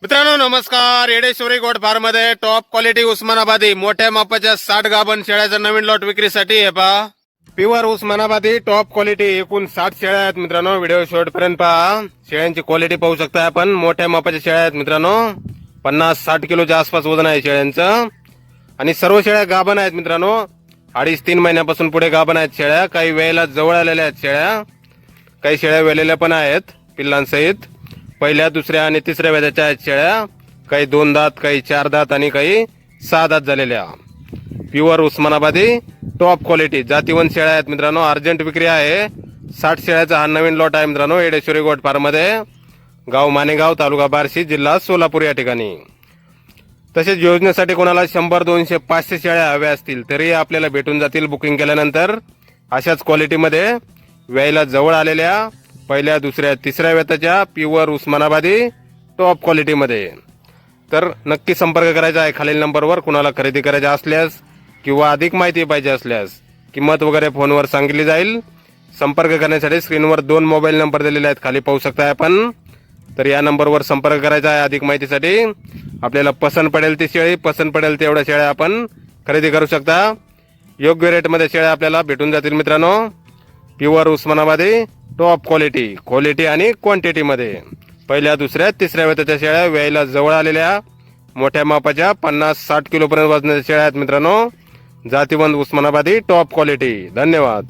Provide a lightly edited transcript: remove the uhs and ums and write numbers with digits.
मित्रांनो नमस्कार. Yedeshwari goat farm मध्ये टॉप क्वालिटी उस्मानाबादी मोठ्या मापाच्या 60 गाभण शेळ्याचा नवीन लॉट विक्रीसाठी आहे पहा. प्युअर उस्मानाबादी टॉप क्वालिटी एकूण 60 शेळ्या आहेत मित्रांनो. व्हिडिओ शेवट पर्यंत पहा. शेळ्यांची क्वालिटी पाहू शकता आपण. मोठ्या मापाच्या शेळ्या आहेत मित्रांनो. 50-60 किलोच्या आसपास वजन आहे शेळ्यांचं. आणि सर्व शेळ्या गाभण आहेत मित्रांनो. 2.5-3 महिन्यापासून पुढे गाभण आहेत शेळ्या. काही वेळेला जवळ आलेल्या आहेत शेळ्या. काही शेळ्या वेलेल्या पण आहेत पिल्लांसहित. पहिल्या दुसऱ्या आणि तिसऱ्या वेदाच्या आहेत शेळ्या. काही 2 दात, काही 4 दात आणि काही 6 दात झालेल्या. प्युअर उस्मानाबादी टॉप क्वालिटी जातीवंत शेळ्या आहेत मित्रांनो. अर्जंट विक्री आहे. 60 शेळ्याचा हा नवीन लॉट आहे मित्रांनो. येडेश्वरी गोट फार्म मध्ये. गाव मानेगाव, तालुका बार्शी, जिल्हा सोलापूर या ठिकाणी. तसेच योजनेसाठी कोणाला 100, 200, 500 शेळ्या हव्या असतील तरी आपल्याला भेटून जातील बुकिंग केल्यानंतर. अशाच क्वालिटीमध्ये वेळेला जवळ आलेल्या पहिल्या दुसऱ्या तिसऱ्या वेताच्या प्युअर उस्मानाबादी टॉप क्वालिटीमध्ये. तर नक्की संपर्क करायचा आहे खालील नंबरवर. कुणाला खरेदी करायची असल्यास किंवा अधिक माहिती पाहिजे असल्यास किंमत वगैरे फोनवर सांगितली जाईल. संपर्क करण्यासाठी स्क्रीनवर 2 मोबाईल नंबर दिलेले आहेत, खाली पाहू शकता आपण. तर या नंबरवर संपर्क करायचा आहे अधिक माहितीसाठी. आपल्याला पसंत पडेल ती शेळी, पसंत पडेल तेवढ्या शेळ्या आपण खरेदी करू शकता. योग्य रेटमध्ये शेळ्या आपल्याला भेटून जातील मित्रांनो. प्युअर उस्मानाबादी टॉप क्वालिटी आणि क्वांटिटीमध्ये. पहिल्या दुसऱ्या तिसऱ्या वेताच्या शेळ्या वेळेला जवळ आलेल्या मोठ्या मापाच्या 50-60 किलोपर्यंत वजनाच्या शेळ्या आहेत मित्रांनो. जातीवंत उस्मानाबादी टॉप क्वालिटी. धन्यवाद.